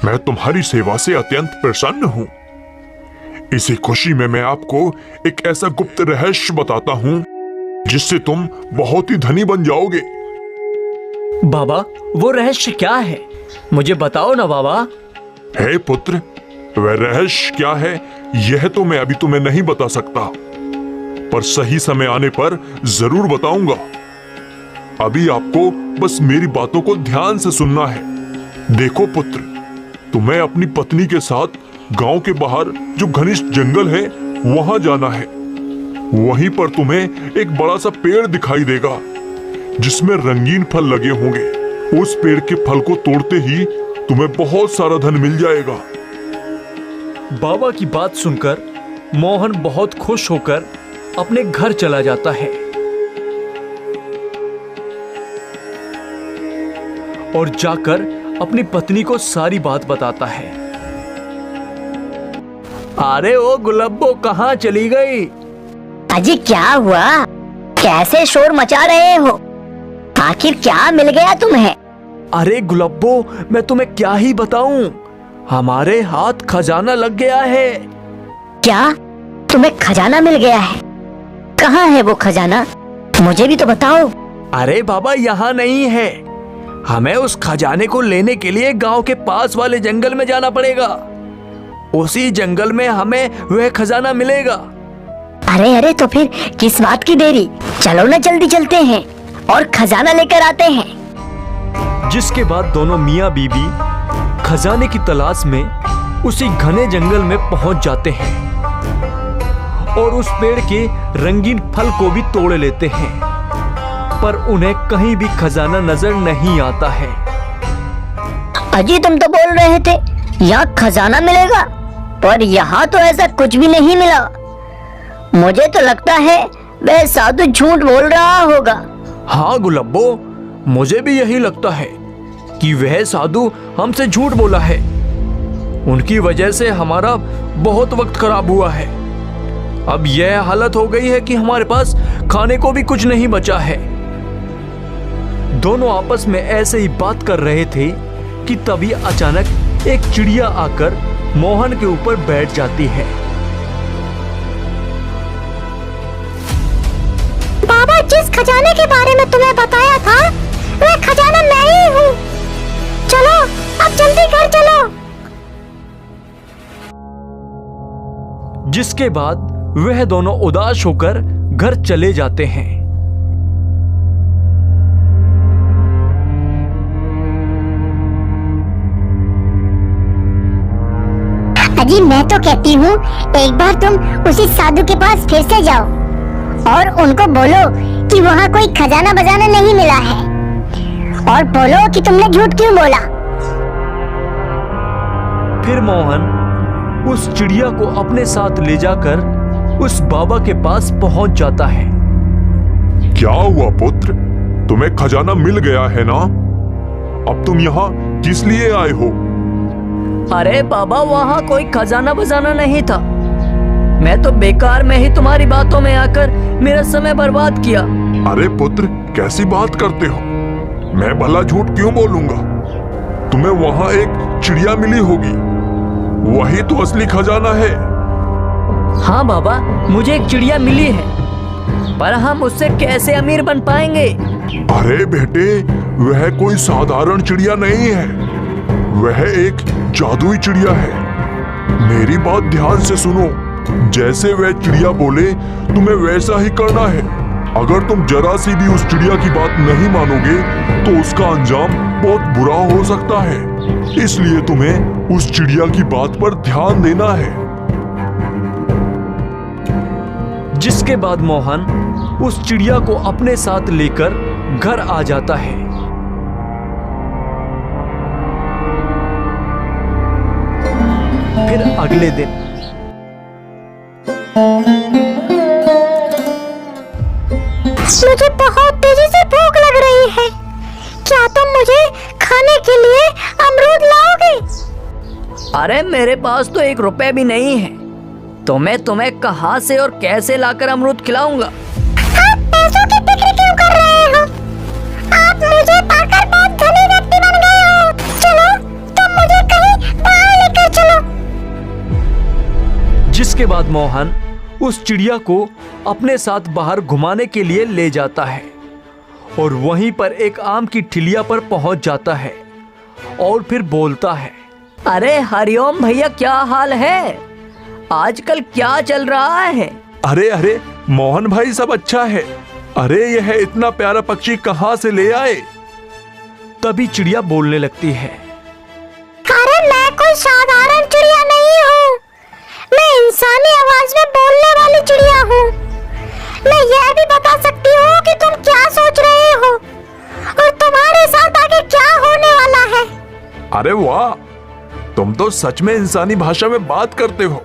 मैं तुम्हारी सेवा से अत्यंत प्रसन्न हूँ। इसी खुशी में मैं आपको एक ऐसा गुप्त रहस्य बताता हूँ जिससे तुम बहुत ही धनी बन जाओगे। बाबा, वो रहस्य क्या है? मुझे बताओ ना बाबा। हे पुत्र, वह रहस्य क्या है यह तो मैं अभी तुम्हें नहीं बता सकता, पर सही समय आने पर जरूर बताऊंगा। अभी आपको बस मेरी बातों को ध्यान से सुनना है। देखो पुत्र, तुम्हें अपनी पत्नी के साथ गांव के बाहर जो घनिष्ठ जंगल है वहां जाना है। वहीं पर तुम्हें एक बड़ा सा पेड़ दिखाई देगा जिसमें रंगीन फल लगे होंगे। उस पेड़ के फल को तोड़ते ही तुम्हें बहुत सारा धन मिल जाएगा। बाबा की बात सुनकर मोहन बहुत खुश होकर अपने घर चला जाता है और जाकर अपनी पत्नी को सारी बात बताता है। अरे ओ गुलब्बो, कहाँ चली गई? अजी क्या हुआ? कैसे शोर मचा रहे हो? आखिर क्या मिल गया तुम्हें? अरे गुलब्बो, मैं तुम्हें क्या ही बताऊं, हमारे हाथ खजाना लग गया है। क्या? तुम्हें खजाना मिल गया है? कहाँ है वो खजाना? मुझे भी तो बताओ। अरे बाबा, यहाँ नहीं है। हमें उस खजाने को लेने के लिए गांव के पास वाले जंगल में जाना पड़ेगा। उसी जंगल में हमें वह खजाना मिलेगा। अरे अरे, तो फिर किस बात की देरी? चलो ना, जल्दी चलते हैं और खजाना लेकर आते हैं। जिसके बाद दोनों मियाँ बीबी खजाने की तलाश में उसी घने जंगल में पहुंच जाते हैं और उस पेड़ के रंगीन फल को भी तोड़ लेते हैं, पर उन्हें कहीं भी खजाना नजर नहीं आता है। अजी, तुम तो बोल रहे थे यहाँ खजाना मिलेगा, पर यहाँ तो ऐसा कुछ भी नहीं मिला। मुझे तो लगता है वह साधु झूठ बोल रहा होगा। हाँ गुलब्बो, मुझे भी यही लगता है कि वह साधु हमसे झूठ बोला है। उनकी वजह से हमारा बहुत वक्त खराब हुआ है। अब यह हालत हो गई है कि हमारे पास खाने को भी कुछ नहीं बचा है। दोनों आपस में ऐसे ही बात कर रहे थे कि तभी अचानक एक चिड़िया आकर मोहन के ऊपर बैठ जाती है। बाबा, जिस खजाने के बारे में तुम्हें बताया था वह खजाना मैं ही हूँ। चलो अब जल्दी घर चलो। जिसके बाद वह दोनों उदास होकर घर चले जाते हैं। अजी, मैं तो कहती हूँ एक बार तुम उसी साधु के पास फिर से जाओ और उनको बोलो कि वहाँ कोई खजाना बजाना नहीं मिला है, और बोलो कि तुमने झूठ क्यों बोला। फिर मोहन उस चिड़िया को अपने साथ ले जाकर उस बाबा के पास पहुंच जाता है। क्या हुआ पुत्र, तुम्हें खजाना मिल गया है ना? अब तुम यहाँ किस लिए आए हो? अरे बाबा, वहाँ कोई खजाना बजाना नहीं था। मैं तो बेकार में ही तुम्हारी बातों में आकर मेरा समय बर्बाद किया। अरे पुत्र, कैसी बात करते हो? मैं भला झूठ क्यों बोलूंगा? तुम्हें वहाँ एक चिड़िया मिली होगी, वही तो असली खजाना है। हाँ बाबा, मुझे एक चिड़िया मिली है, पर हम उससे कैसे अमीर बन पाएंगे? अरे बेटे, वह कोई साधारण चिड़िया नहीं है, वह एक जादुई चिड़िया है। मेरी बात ध्यान से सुनो, जैसे वह चिड़िया बोले तुम्हें वैसा ही करना है। अगर तुम जरा सी भी उस चिड़िया की बात नहीं मानोगे तो उसका अंजाम बहुत बुरा हो सकता है। इसलिए तुम्हें उस चिड़िया की बात पर ध्यान देना है। जिसके बाद मोहन उस चिड़िया को अपने साथ लेकर घर आ जाता है। फिर अगले दिन मुझे बहुत तेजी से भूख लग रही है। क्या तुम मुझे खाने के लिए अमरूद लाओगे? अरे मेरे पास तो 1 रुपए भी नहीं है, तो मैं तुम्हें कहाँ से और कैसे लाकर अमरूद खिलाऊंगा? आप पैसों की फिक्र क्यों कर रहे हो? आप मुझे पाकर बहुत धनी व्यक्ति बन गए हो। चलो, तुम मुझे कहीं जिसके बाद मोहन उस चिड़िया को अपने साथ बाहर घुमाने के लिए ले जाता है और वहीं पर एक आम की ठिलिया पर पहुंच जाता है और फिर बोलता है, अरे हरिओम भैया, क्या हाल है? आजकल क्या चल रहा है? अरे अरे मोहन भाई, सब अच्छा है। अरे यह इतना प्यारा पक्षी कहाँ से ले आए? तभी चिड़िया बोलने लगती है, अरे मैं कोई साधारण चिड़िया नहीं हूँ, मैं इंसानी आवाज में बोलने वाली चिड़िया हूँ। मैं यह भी बता सकती हूँ कि तुम क्या सोच रहे हो और तुम्हारे साथ आगे क्या होने वाला है। अरे वाह, तुम तो सच में इंसानी भाषा में बात करते हो।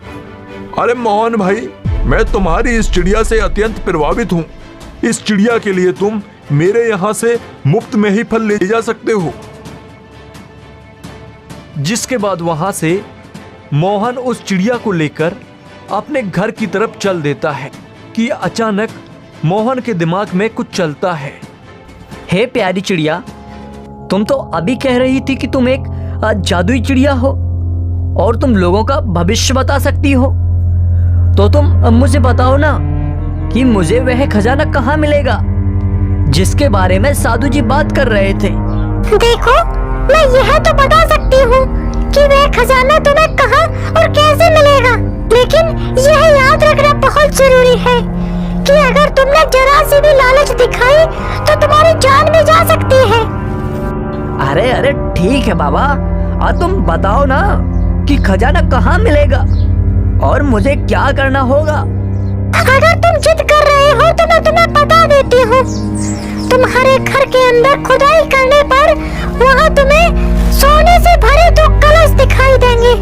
अरे मोहन भाई, मैं तुम्हारी इस चिड़िया से अत्यंत प्रभावित हूँ। इस चिड़िया के लिए तुम मेरे यहाँ से मुफ्त में ही फल ले जा सकते हो। जिसके बाद वहां से मोहन उस चिड़िया को लेकर अपने घर की तरफ चल देता है कि अचानक मोहन के दिमाग में कुछ चलता है। हे प्यारी चिड़िया, तुम तो अभी कह रही थी कि तुम एक जादुई चिड़िया हो और तुम लोगों का भविष्य बता सकती हो। तो तुम मुझे बताओ ना कि मुझे वह खजाना कहाँ मिलेगा जिसके बारे में साधु जी बात कर रहे थे। देखो, मैं यह तो बता सकती हूँ कि वह खजाना तुम्हें कहाँ और कैसे मिलेगा, लेकिन यह याद रखना बहुत जरूरी है कि अगर तुमने जरा सी भी लालच दिखाई तो तुम्हारी जान भी जा सकती है। अरे अरे ठीक है बाबा, तुम बताओ ना कि खजाना कहाँ मिलेगा और मुझे क्या करना होगा। अगर तुम जिद कर रहे हो तो मैं तुम्हें बता देती हूँ। तुम्हारे घर के अंदर खुदाई करने पर वहाँ तुम्हें सोने से भरे 2 कलश दिखाई देंगे।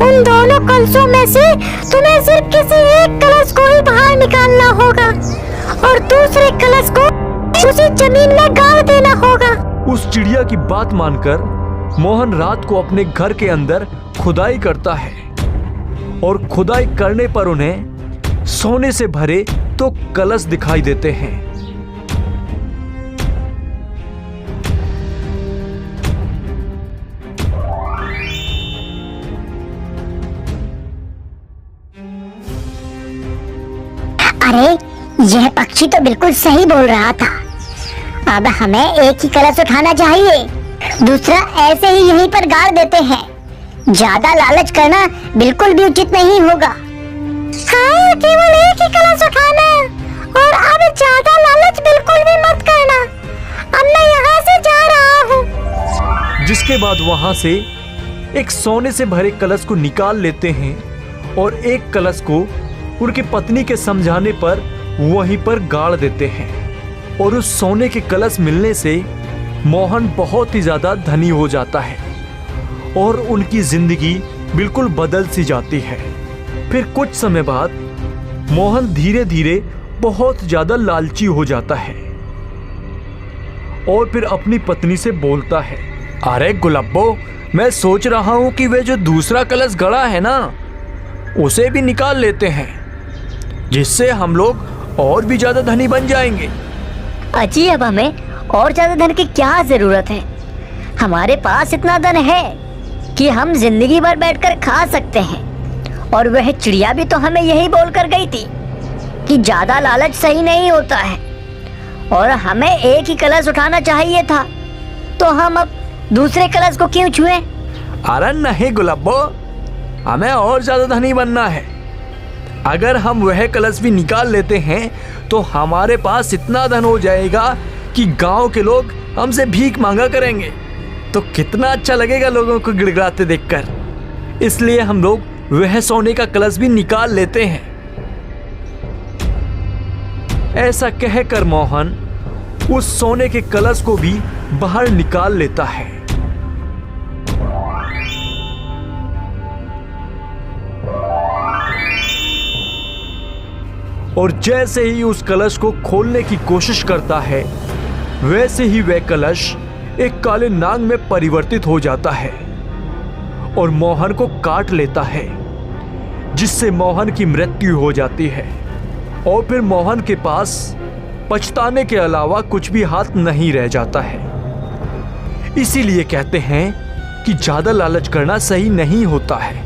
उन दोनों कलशों में से तुम्हें सिर्फ किसी एक कलश को ही बाहर निकालना होगा और दूसरे कलश को उसी जमीन में गाड़ देना होगा। उस चिड़िया की बात मानकर मोहन रात को अपने घर के अंदर खुदाई करता है और खुदाई करने पर उन्हें सोने से भरे 2 कलश दिखाई देते हैं। अरे यह पक्षी तो बिल्कुल सही बोल रहा था। अब हमें एक ही कलश उठाना चाहिए, दूसरा ऐसे ही यहीं पर गाड़ देते हैं। ज्यादा लालच करना बिल्कुल भी उचित नहीं होगा। हाँ, केवल एक ही कलश उठाना और अब ज्यादा लालच बिल्कुल भी मत करना। अब मैं यहाँ से जा रहा हूँ। जिसके बाद वहां से एक सोने से भरे कलश को निकाल लेते हैं और एक कलश को उनकी पत्नी के समझाने पर वहीं पर गाड़ देते हैं। और उस सोने के कलश मिलने से मोहन बहुत ही ज्यादा धनी हो जाता है और उनकी जिंदगी बिल्कुल बदल सी जाती है। फिर कुछ समय बाद मोहन धीरे धीरे बहुत ज्यादा लालची हो जाता है और फिर अपनी पत्नी से बोलता है, अरे गुलब्बो, मैं सोच रहा हूं कि वे जो दूसरा कलश गड़ा है ना, उसे भी निकाल लेते हैं, जिससे हम लोग और भी ज्यादा धनी बन जाएंगे। अजी, अब हमें और ज्यादा धन की क्या जरूरत है? हमारे पास इतना धन है कि हम जिंदगी भर बैठकर खा सकते हैं। और वह चिड़िया भी तो हमें यही बोलकर गई थी कि ज्यादा लालच सही नहीं होता है और हमें एक ही कलश उठाना चाहिए था। तो हम अब दूसरे कलश को क्यों छुए? अरे नहीं गुलब्बो, हमें और ज्यादा धनी बनना है। अगर हम वह कलश भी निकाल लेते हैं तो हमारे पास इतना धन हो जाएगा कि गांव के लोग हमसे भीख मांगा करेंगे। तो कितना अच्छा लगेगा लोगों को गिड़गिड़ाते देखकर। इसलिए हम लोग वह सोने का कलश भी निकाल लेते हैं। ऐसा कहकर मोहन उस सोने के कलश को भी बाहर निकाल लेता है। और जैसे ही उस कलश को खोलने की कोशिश करता है, वैसे ही वह कलश एक काले नाग में परिवर्तित हो जाता है और मोहन को काट लेता है, जिससे मोहन की मृत्यु हो जाती है। और फिर मोहन के पास पछताने के अलावा कुछ भी हाथ नहीं रह जाता है। इसीलिए कहते हैं कि ज्यादा लालच करना सही नहीं होता है।